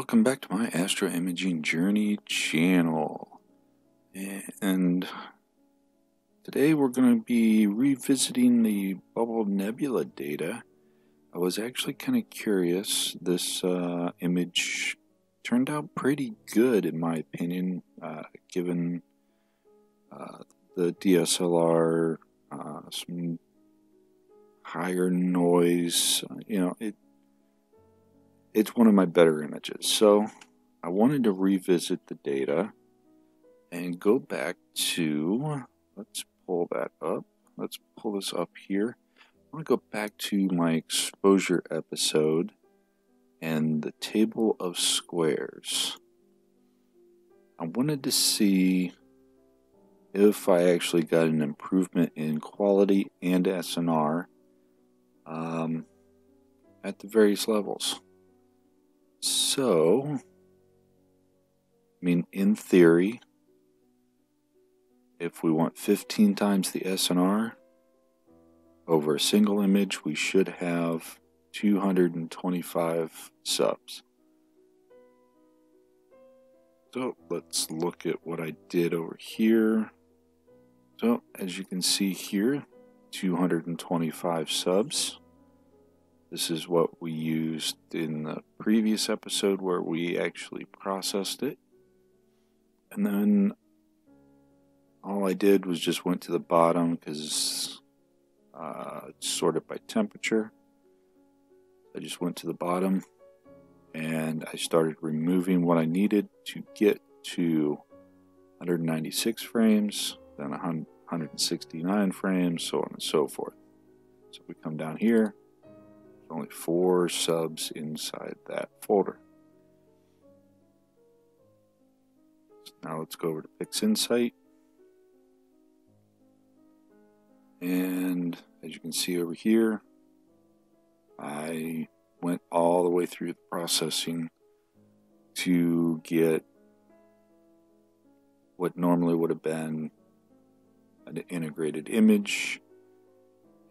Welcome back to my Astro Imaging Journey channel. And today we're going to be revisiting the bubble nebula data. I was actually kind of curious. This image turned out pretty good in my opinion, given the DSLR, some higher noise, it's one of my better images. So I wanted to revisit the data and go back to, let's pull that up. Let's pull this up here. I want to go back to my exposure episode and the table of squares. I wanted to see if I actually got an improvement in quality and SNR at the various levels. So, in theory, if we want 15 times the SNR over a single image, we should have 225 subs. So, let's look at what I did over here. So, as you can see here, 225 subs. This is what we used in the previous episode where we actually processed it. And then all I did was just went to the bottom because it's sorted by temperature. I just went to the bottom and I started removing what I needed to get to 196 frames, then 169 frames, so on and so forth. So we come down here. Only 4 subs inside that folder. So now let's go over to PixInsight. And as you can see over here, I went all the way through the processing to get what normally would have been an integrated image.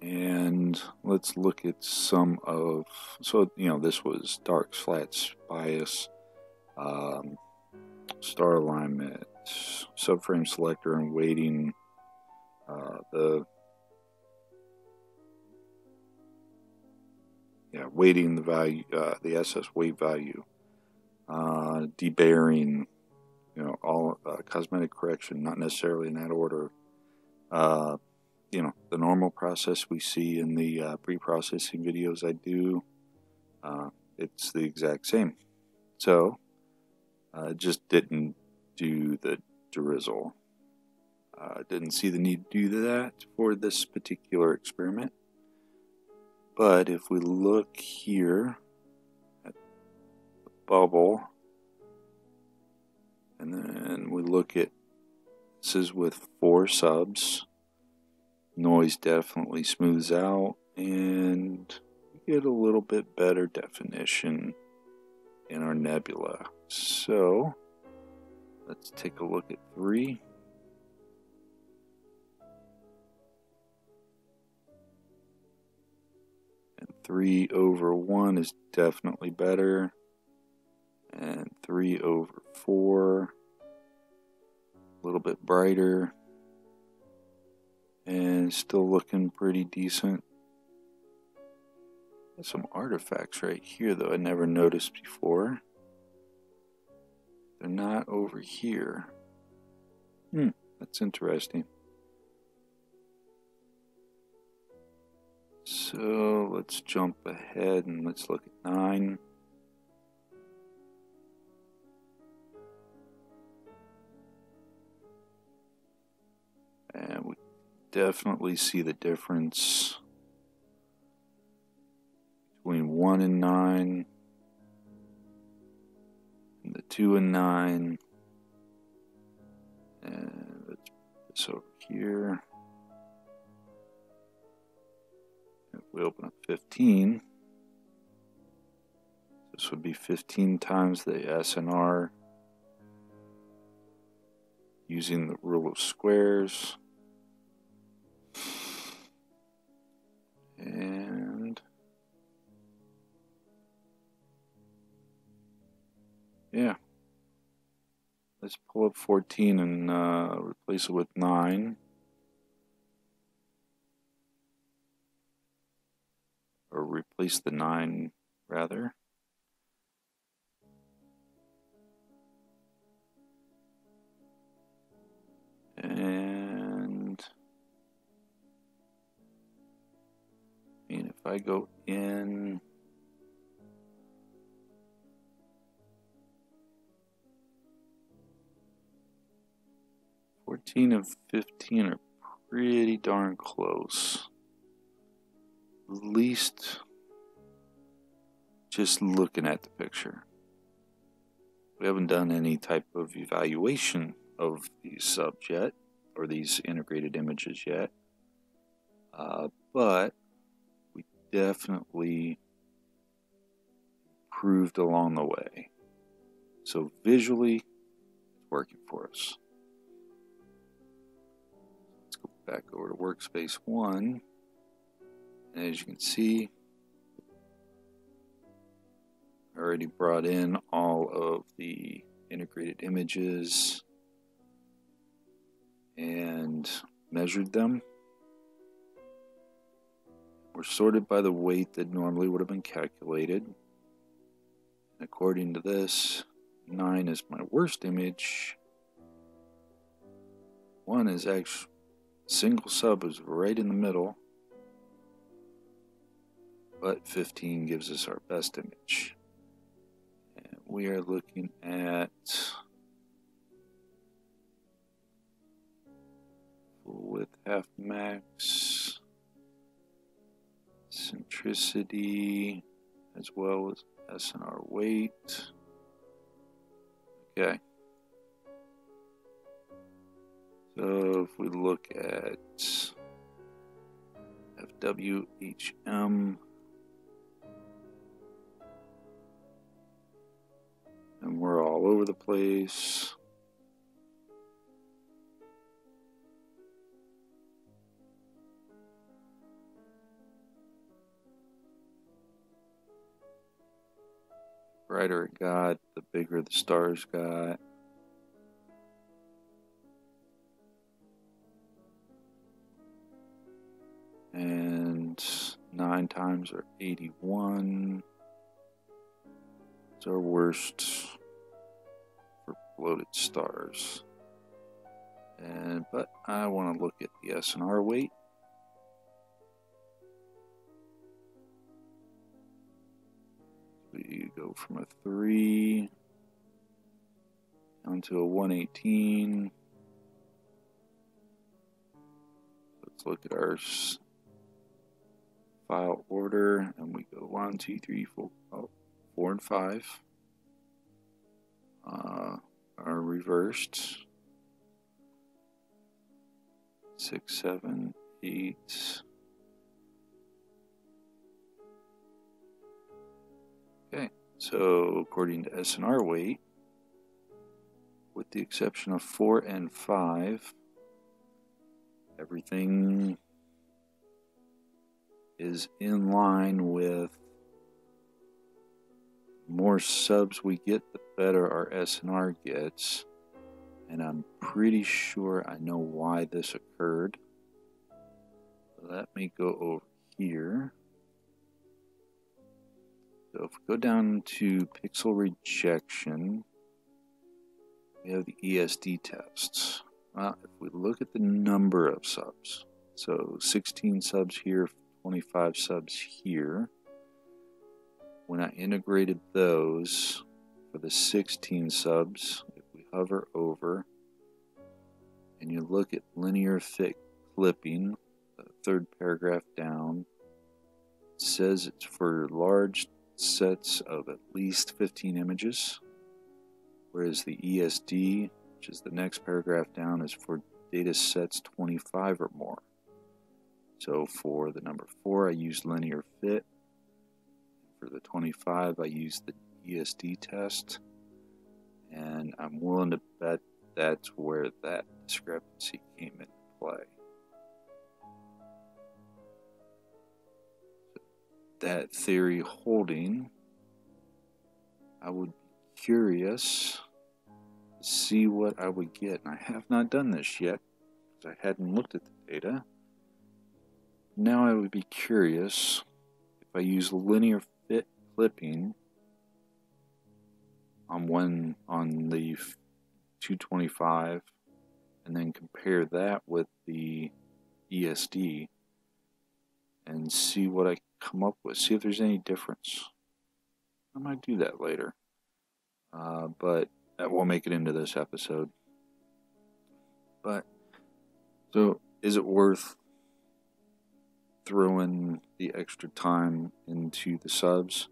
And let's look at some of, this was darks, flats, bias, star alignment, subframe selector, and weighting, weighting the value, the SS weight value, debayering, all cosmetic correction, not necessarily in that order. The normal process we see in the pre-processing videos I do, it's the exact same. So, just didn't do the drizzle. Didn't see the need to do that for this particular experiment. But if we look here at the bubble, and then we look at, this is with 4 subs, noise definitely smooths out, and we get a little bit better definition in our nebula. So, let's take a look at 3. And 3 over 1 is definitely better. And 3 over 4, a little bit brighter. And still looking pretty decent. There's some artifacts right here though I never noticed before. They're not over here. That's interesting. So let's jump ahead and let's look at 9. And we definitely see the difference between 1 and 9 and the 2 and 9. And let's put this over here. If we open up 15, this would be 15 times the SNR using the rule of squares. And Yeah. Let's pull up 14 and replace it with 9. Or replace the 9, rather. And if I go in, '14 and 15 are pretty darn close. At least just looking at the picture. We haven't done any type of evaluation of these subs yet, or these integrated images yet, but we definitely improved along the way. So visually, it's working for us. Let's go back over to workspace 1, and as you can see, I already brought in all of the integrated images and measured them. We're sorted by the weight that normally would have been calculated. According to this, 9 is my worst image. 1 is actually, single sub is right in the middle, but 15 gives us our best image. And we are looking at full width half max, centricity, as well as SNR weight. Okay. So if we look at FWHM, and we're all over the place. Brighter it got, the bigger the stars got. And 9 times are 81. It's our worst for bloated stars. But I want to look at the SNR weight. We go from a 3 down to a 118. Let's look at our file order, and we go 1, 2, 3, 4, 4 and 5 are reversed. 6, 7, 8. Okay, so according to SNR weight, with the exception of 4 and 5, everything is in line with more subs we get, the better our SNR gets. And I'm pretty sure I know why this occurred. Let me go over here. So if we go down to pixel rejection, we have the ESD tests. Well, if we look at the number of subs, so 16 subs here, 25 subs here, when I integrated those for the 16 subs, if we hover over and you look at linear fit clipping, the third paragraph down, it says it's for large sets of at least 15 images, whereas the ESD, which is the next paragraph down, is for data sets 25 or more. So for the number 4, I use linear fit. For the 25, I use the ESD test. And I'm willing to bet that's where that discrepancy came into play. That theory holding, I would be curious to see what I would get. And I have not done this yet because I hadn't looked at the data. Now I would be curious if I use linear fit clipping on the 225 and then compare that with the ESD and see what I come up with, see if there's any difference. I might do that later, but that won't make it into this episode. But so is it worth throwing the extra time into the subs?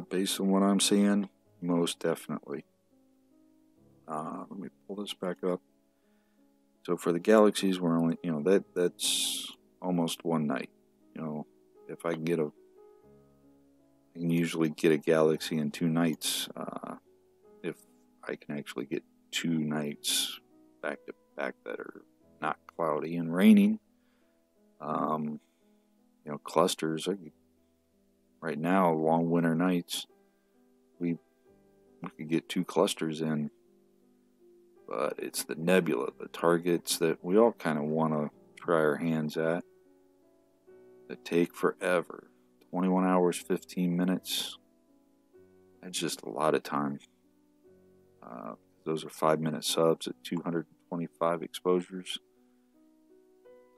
Based on what I'm seeing, most definitely. Let me pull this back up. So for the galaxies, we're only, that's almost one night. If I can usually get a galaxy in 2 nights. If I can actually get 2 nights back to back that are not cloudy and raining. Clusters. Right now, long winter nights, we could get 2 clusters in, but it's the nebula, the targets that we all kind of want to try our hands at, that take forever. 21 hours, 15 minutes. That's just a lot of time. Those are 5-minute subs at 225 exposures.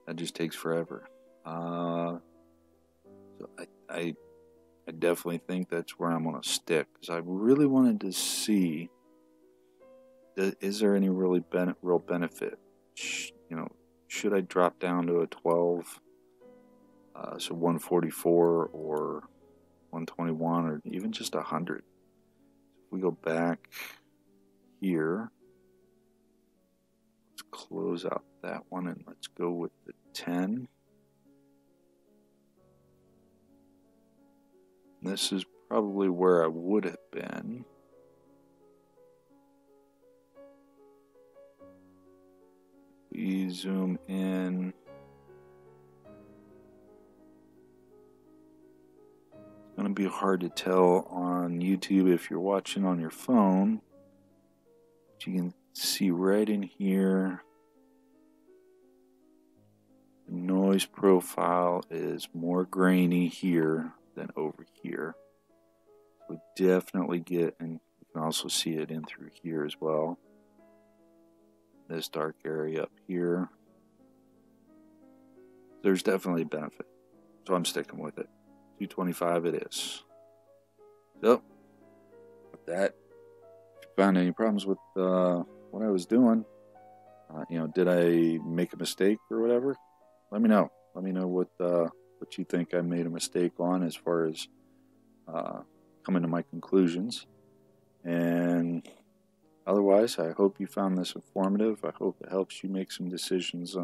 That just takes forever. So I definitely think that's where I'm going to stick, because I really wanted to see, is there any real benefit? Should I drop down to a 12, so 144 or 121 or even just 100? If we go back here, let's close out that one and let's go with the 10. This is probably where I would have been. We zoom in. It's going to be hard to tell on YouTube if you're watching on your phone. But you can see right in here, the noise profile is more grainy here than over here. We definitely get, and you can also see it in through here as well. This dark area up here. There's definitely a benefit. So I'm sticking with it. 225 it is. So, with that, if you found any problems with what I was doing, did I make a mistake or whatever? Let me know. Let me know what you think I made a mistake on as far as coming to my conclusions. And otherwise, I hope you found this informative. I hope it helps you make some decisions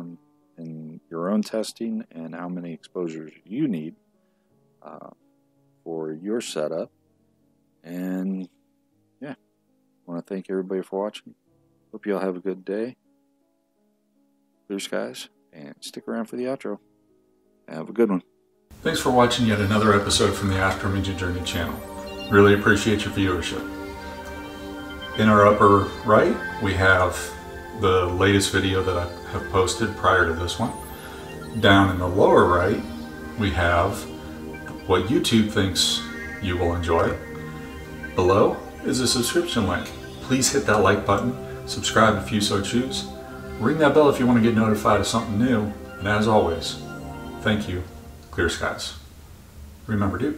in your own testing and how many exposures you need for your setup. And yeah, I want to thank everybody for watching. Hope you all have a good day. Clear skies, and stick around for the outro. Have a good one. Thanks for watching yet another episode from the Astroimaging Journey channel. Really appreciate your viewership. In our upper right, we have the latest video that I have posted prior to this one. Down in the lower right, we have what YouTube thinks you will enjoy. Below is a subscription link. Please hit that like button, subscribe if you so choose, ring that bell if you want to get notified of something new, and as always, thank you. Clear skies. Remember, dude.